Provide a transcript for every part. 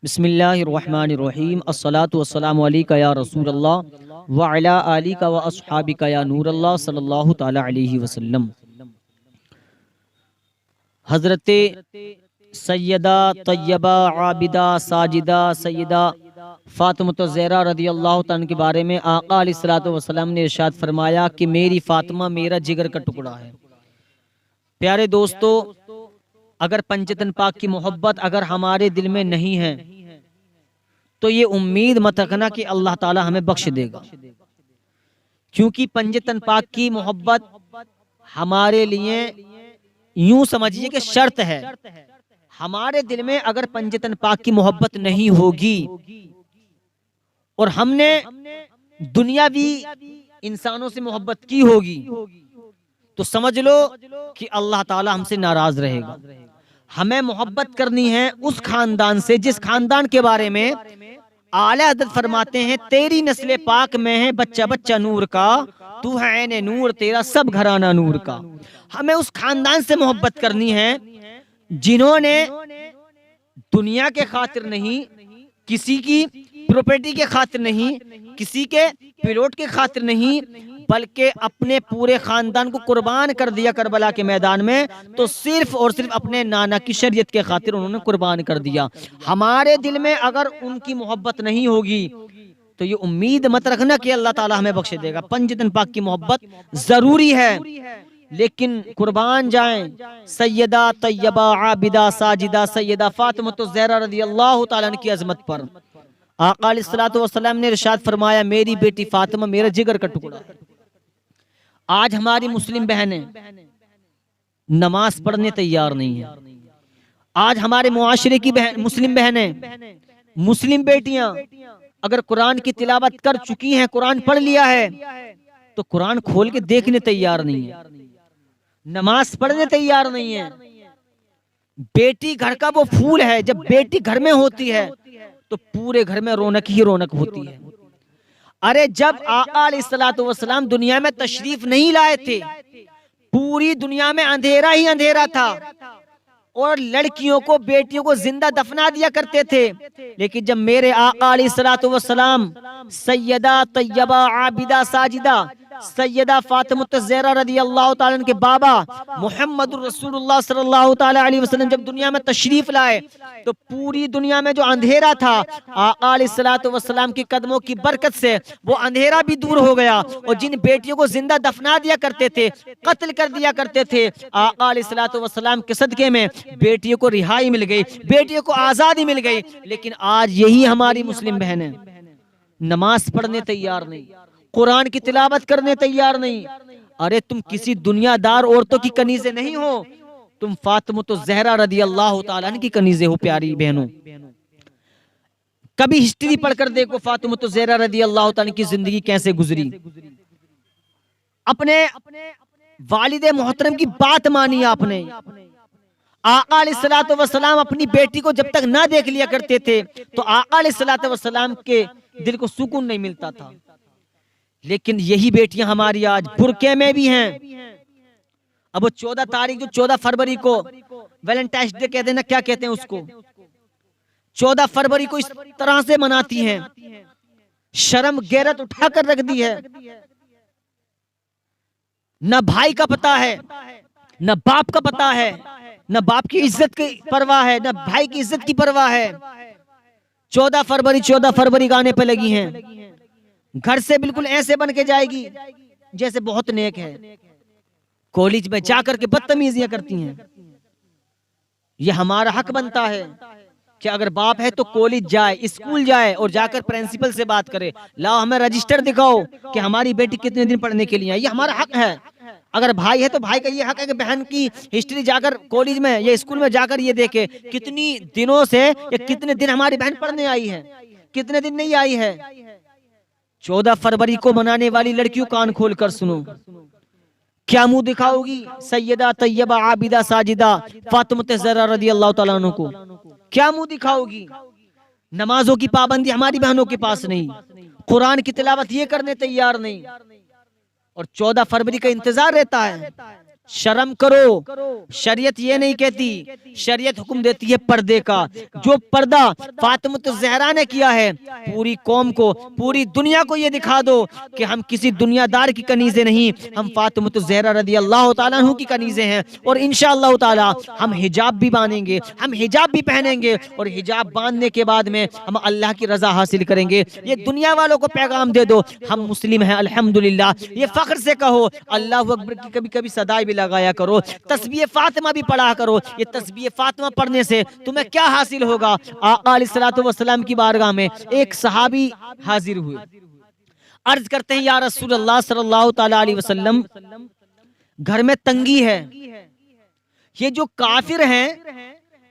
बिस्मिल्लाहिर्रहमानिर्रहीम अस्सलातु वस्सलामु अलैका या रसूलल्लाह व अला आलिका व अस्हाबिका या नूरल्लाह सल्लल्लाहु ताला अलैहि वसल्लम। हज़रत सैयदा तैयबा आबिदा साजिदा सैयदा फ़ातिमा ज़हरा रदियल्लाहु तआला के बारे में आका अलैहिस्सलातु वस्सलाम ने इरशाद फरमाया कि मेरी फ़ातिमा मेरा जिगर का टुकड़ा है। प्यारे दोस्तों, अगर पंचतन पाक की मोहब्बत अगर हमारे दिल में नहीं है तो ये उम्मीद मत रखना कि अल्लाह ताला हमें बख्श देगा, क्योंकि पंचतन पाक की मोहब्बत हमारे लिए यूं समझिए कि शर्त है। हमारे दिल में अगर पंचतन पाक की मोहब्बत नहीं होगी और हमने दुनियावी इंसानों से मोहब्बत की होगी तो समझ लो कि अल्लाह ताला हमसे नाराज रहेगा। हमें मोहब्बत करनी है उस खानदान से जिस खानदान के बारे में आला हज़रत फरमाते हैं, तेरी नस्ल पाक में है बच्चा बच्चा नूर का, तू है ऐने नूर तेरा सब घराना नूर का। हमें उस खानदान से मोहब्बत करनी है जिन्होंने दुनिया के खातिर नहीं, किसी की प्रॉपर्टी के खातिर नहीं, किसी के पिलोट के खातिर नहीं, बल्कि अपने पूरे खानदान को कुर्बान कर दिया करबला के मैदान में, तो सिर्फ और सिर्फ अपने नाना की शरीयत के खातिर उन्होंने कुर्बान कर दिया। हमारे दिल में अगर उनकी मोहब्बत नहीं होगी तो ये उम्मीद मत रखना कि अल्लाह ताला हमें बख्श देगा। पंचतन पाक की मोहब्बत जरूरी है, लेकिन कुर्बान जाएं सैयदा तैयबा आबिदा साजिदा सैयदा फ़ातिमा ज़हरा रज़ियल्लाहु ताला अन्हा की अज़मत पर। आका अलैहिस्सलातु वस्सलाम ने इरशाद फरमाया, मेरी बेटी फ़ातिमा मेरा जिगर का टुकड़ा है। आज हमारी मुस्लिम बहनें नमाज पढ़ने तैयार नहीं है। आज हमारे मुआशरे की मुस्लिम बहनें, मुस्लिम बेटियां अगर कुरान की तिलावत कर चुकी हैं, कुरान पढ़ लिया है, तो कुरान खोल के देखने तैयार नहीं है, नमाज पढ़ने तैयार नहीं है। बेटी घर का वो फूल है, जब बेटी घर में होती है तो पूरे घर में रौनक ही रौनक होती है। अरे जब आका अलैहिस्सलातु वस्सलाम दुनिया में तशरीफ नहीं लाए थे, पूरी दुनिया में अंधेरा ही अंधेरा था और लड़कियों को बेटियों को जिंदा दफना दिया करते थे। लेकिन जब मेरे आका अलैहिस्सलातु वस्सलाम सैयदा तैयबा आबिदा साजिदा सैयदा फ़ातिमा ज़हरा रज़ियल्लाहु ताला अन्हा के बाबा मुहम्मदुर रसूलुल्लाह सल्लल्लाहु ताला अलैहि वसल्लम जब दुनिया में तशरीफ लाए तो पूरी दुनिया में जो अंधेरा था, आका अलैहिस्सलातु वस्सलाम के कदमों की बरकत से वो अंधेरा भी दूर हो गया। और जिन बेटियों को जिंदा दफना दिया करते थे, कत्ल कर दिया करते थे, आका अलैहिस्सलातु वस्सलाम के सदके में बेटियों को रिहाई मिल गई, बेटियों को आज़ादी मिल गई। लेकिन आज यही हमारी मुस्लिम बहनें नमाज पढ़ने तैयार नहीं, कुरान की तिलावत करने तैयार नहीं। अरे तुम किसी दुनियादार औरतों की कनीज़े नहीं हो, तुम फ़ातिमा ज़हरा रज़ियल्लाहु ताला अन्हा की कनीज़े हो। प्यारी बहनों, कभी हिस्ट्री पढ़कर देखो फ़ातिमा ज़हरा रज़ियल्लाहु ताला अन्हा की जिंदगी कैसे गुजरी। अपने वालिद मोहतरम की बात मानी आपने। आका अलैहिस्सलातु वस्सलाम अपनी बेटी को जब तक ना देख लिया करते थे तो आका अलैहिस्सलातु वस्सलाम के दिल को सुकून नहीं मिलता था। लेकिन यही बेटियां हमारी आज बुरके में भी हैं। अब वो 14 तारीख जो 14 फरवरी को वैलेंटाइंस डे कहते हैं ना, क्या कहते हैं उसको, 14 फरवरी को इस तरह से मनाती हैं, शर्म गैरत उठा कर रख दी है। न भाई का पता है, न बाप का पता है, न बाप की इज्जत की परवाह है, न भाई की इज्जत की परवाह है। 14 फरवरी गाने पे लगी हैं। घर से बिल्कुल ऐसे बन के जाएगी जैसे बहुत नेक है, कॉलेज में जाकर के बदतमीजियां करती हैं। ये हमारा हक बनता है कि अगर बाप है तो कॉलेज जाए, स्कूल जाए और जाकर प्रिंसिपल से बात करे, लाओ हमें रजिस्टर दिखाओ कि हमारी बेटी कितने दिन पढ़ने के लिए आई। ये हमारा हक है। अगर भाई है तो भाई का ये हक है कि बहन की हिस्ट्री जाकर कॉलेज में या स्कूल में जाकर ये देखे कितनी दिनों से या कितने दिन हमारी बहन पढ़ने आई है, कितने दिन नहीं आई है। 14 फरवरी को मनाने वाली लड़कियों कान खोल कर सुनो, क्या मुंह दिखाओगी सैयदा तैयबा आबिदा साजिदा फ़ातिमा ज़हरा रज़ियल्लाहु ताला अन्हा को? क्या मुंह दिखाओगी? नमाजों की पाबंदी हमारी बहनों के पास नहीं, कुरान की तिलावत ये करने तैयार नहीं, और 14 फरवरी का इंतजार रहता है। शर्म करो। शरीयत ये नहीं कहती, शरीयत हुक्म देती है पर्दे का। जो पर्दा फातिमा ज़हरा ने किया है, पूरी कौम को, पूरी दुनिया को ये दिखा दो कि हम किसी दुनियादार की कनीज़े नहीं, हम फातिमा ज़हरा रज़ी अल्लाह तआला अन्हा की कनीज़े हैं। और इंशाअल्लाह ताला हम हिजाब भी बांधेंगे, हम हिजाब भी पहनेंगे, और हिजाब बांधने के बाद में हम अल्लाह की रजा हासिल करेंगे। ये दुनिया वालों को पैगाम दे दो, हम मुस्लिम हैं अल्हम्दुलिल्लाह। ये फख्र से कहो, अल्लाह अकबर की कभी कभी सदाई भी लगाया करो, तस्बीह फातिमा भी पढ़ा करो। ये तस्बीह फातिमा पढ़ने से तुम्हें क्या हासिल होगा? आका अलैहिस्सलातु वस्सलाम की बारगाह में एक सहाबी हाजिर हुए, अर्ज करते हैं या रसूल अल्लाह सल्लल्लाहु तआला अलैहि वसल्लम, घर में तंगी है, ये जो काफिर हैं,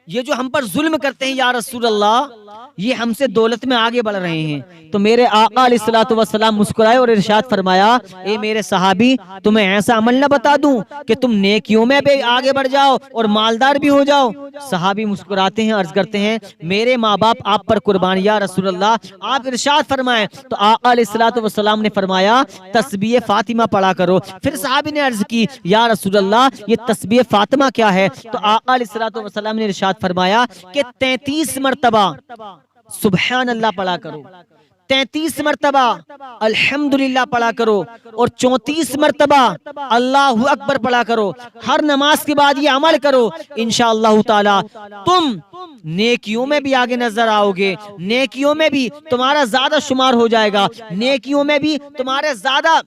ये जो हम पर जुल्म करते हैं या रसूल अल्लाह, ये हमसे दौलत में आगे बढ़ रहे हैं। तो मेरे आका अलैहिस्सलातु वस्सलाम मुस्कुराए और इरशाद फरमाया, ए मेरे सहाबी, तुम्हें ऐसा अमल न बता दूं कि तुम नेकियों में भी आगे बढ़ जाओ और मालदार भी हो जाओ? सहाबी मुस्कुराते हैं, अर्ज करते हैं, मेरे माँ बाप आप पर कुर्बान या रसूल अल्लाह, आप इरशाद फरमाएं। तो आका अलैहिस्सलातु वस्सलाम ने फरमाया, तस्बीह फातिमा पढ़ा करो। फिर सहाबी ने अर्ज की, या रसूल अल्लाह, ये तस्बीह फातिमा क्या है? तो आका अलैहिस्सलातु वस्सलाम ने इरशाद फरमाया कि 33 मरतबा सुबहान अल्लाह पढ़ा करो, 33 मरतबा अल्हम्दुलिल्लाह पढ़ा करो, और 34 मरतबा अल्लाहु अकबर पढ़ा करो। हर नमाज के बाद ये अमल करो, इंशाअल्लाह ताला तुम नेकियों में भी आगे नजर आओगे, नेकियों में भी तुम्हारा ज्यादा शुमार हो जाएगा, नेकियों में भी तुम्हारे ज्यादा,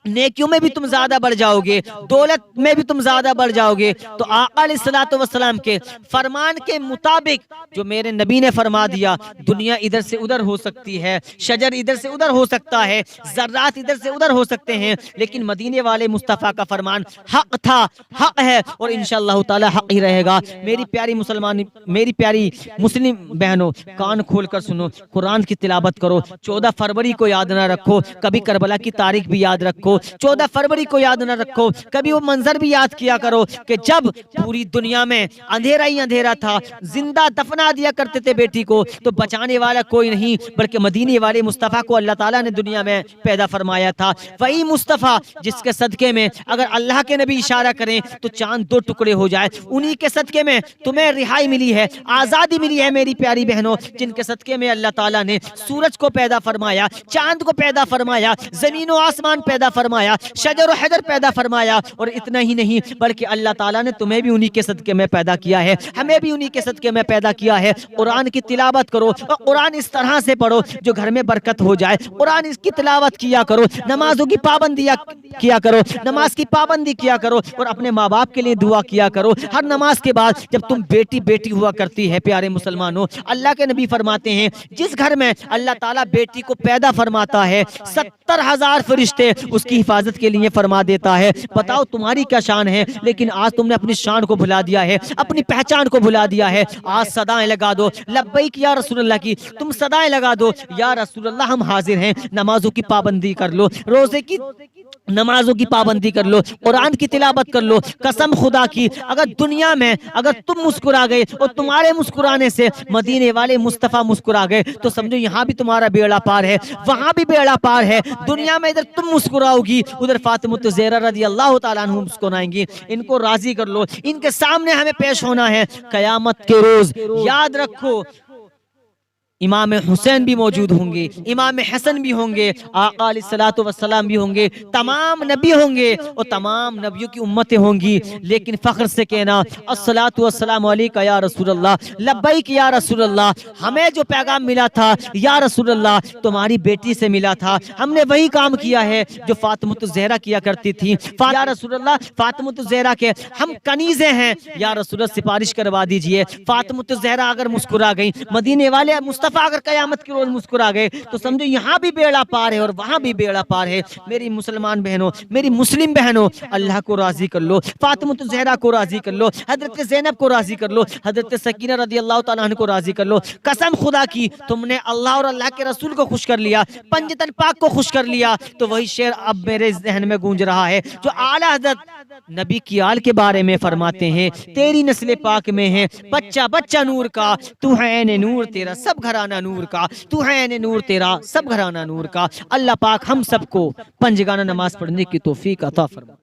नेकियों में भी तुम ज्यादा बढ़ जाओगे, दौलत में भी तुम ज्यादा बढ़ जाओगे। तो आका अलैहिस्सलातु वस्सलाम के फरमान के मुताबिक जो मेरे नबी ने फरमा दिया, दुनिया इधर से उधर हो सकती है, शजर इधर से उधर हो सकता है, जर्रात इधर से उधर हो सकते हैं, लेकिन मदीने वाले मुस्तफ़ा का फरमान हक था, हक है, और इंशाअल्लाह ताला हक ही रहेगा। मेरी प्यारी मुसलमान, मेरी प्यारी मुस्लिम बहनों, कान खोल कर सुनो, कुरान की तिलावत करो। 14 फरवरी को याद ना रखो, कभी करबला की तारीख भी याद रखो। 14 फरवरी को याद न रखो, कभी वो मंजर भी याद किया करो कि जब पूरी दुनिया में अंधेरा ही अंधेरा था, जिंदा दफना दिया करते थे बेटी को, तो बचाने वाला कोई नहीं बल्कि मदीने वाले मुस्तफ़ा को अल्लाह ताला ने दुनिया में पैदा फरमाया था। वही मुस्तफ़ा जिसके सदके में अगर अल्लाह के नबी इशारा करें तो चांद 2 टुकड़े हो जाए, उन्हीं के सदके में तुम्हें रिहाई मिली है, आजादी मिली है मेरी प्यारी बहनों, जिनके सदके में अल्लाह ताला ने सूरज को पैदा फरमाया, चांद को पैदा फरमाया, जमीन और आसमान पैदा फरमाया, शजर और हजर पैदा फरमाया। और इतना ही नहीं बल्कि अल्लाह ताला ने तुम्हें भी उन्हीं के सदके में पैदा किया है, हमें भी उन्हीं के सदके में पैदा किया है। कुरान की तिलावत करो और कुरान इस तरह से पढ़ो जो घर में बरकत हो जाए। कुरान इसकी तिलावत किया करो, नमाजों की पाबंदी किया करो, नमाज की पाबंदी किया करो, और अपने माँ बाप के लिए दुआ किया करो। हर नमाज के बाद जब तुम बेटी बेटी हुआ करती है, प्यारे मुसलमानों, अल्लाह के नबी फरमाते हैं जिस घर में अल्लाह ताला बेटी को पैदा फरमाता है, 70,000 फरिश्ते उसकी हिफाजत के लिए फरमा देता है। बताओ तुम्हारी क्या शान है, लेकिन आज तुमने अपनी शान को भुला दिया है, अपनी पहचान को भुला दिया है। आज सदाएं लगा दो लब्बैक या रसूलल्लाह की, तुम सदाएं लगा दो या रसूलल्लाह हम हाजिर हैं। नमाजों की पाबंदी कर लो, रोजे की नमाजों की पाबंदी कर लो, कुरान की तिलावत कर लो। कसम खुदा की अगर दुनिया में अगर तुम मुस्कुरा गए और तुम्हारे मुस्कुराने से मदीने वाले मुस्तफ़ा मुस्कुरा गए तो समझो यहाँ भी तुम्हारा बेड़ा पार है, वहां भी बेड़ा पार है। दुनिया में इधर तुम मुस्कुराओगी, उधर फातिमा ज़हरा रज़ी अल्लाह तआला अन्हा मुस्कुराएंगी। इनको राजी कर लो, इनके सामने हमें पेश होना है कयामत के रोज। याद रखो इमाम हुसैन भी मौजूद होंगे, इमाम हसन भी होंगे, आका अलैहिस्सलातु वस्सलाम भी होंगे, तमाम नबी होंगे और तमाम नबियों की उम्मतें होंगी। लेकिन फख्र से कहना अस्सलातु वस्सलामु अलैका या रसूलल्लाह, लब्बैक या रसूलल्लाह, हमें जो पैगाम मिला था या रसूलल्लाह तुम्हारी बेटी से मिला था, हमने वही काम किया है जो फातिमा ज़हरा किया करती थी। या रसूलल्लाह फातिमा ज़हरा के हम कनीज़े हैं, या रसूलल्लाह सिफारिश करवा दीजिए। फातिमा ज़हरा अगर मुस्कुरा गई, मदीने वाले मुस्तफ़ा अगर कयामत के रोज मुस्कुरा गए तो समझो यहाँ भी बेड़ा पार है और वहां भी बेड़ा पार है। मेरी मुसलमान बहनों, मेरी मुस्लिम बहनों, अल्लाह को राजी कर लो, फातिमा ज़हरा को राजी कर लो, हजरत ज़ैनब को राजी कर लो, हजरत सकीना रज़ी अल्लाह तआला अन्हा को राजी कर लो। कसम खुदा की तुमने अल्लाह और अल्लाह के रसूल को खुश कर लिया, पंजतन पाक को खुश कर लिया, तो वही शेर अब मेरे जहन में गूंज रहा है जो आला हजरत नबी की आल के बारे में फरमाते हैं, तेरी नस्ल पाक में है बच्चा बच्चा नूर का, तू है ऐने नूर तेरा सब घराना नूर का, तू है ऐने नूर तेरा सब घराना नूर का। अल्लाह पाक हम सबको पंजगाना नमाज पढ़ने की तौफीक अता फरमाए।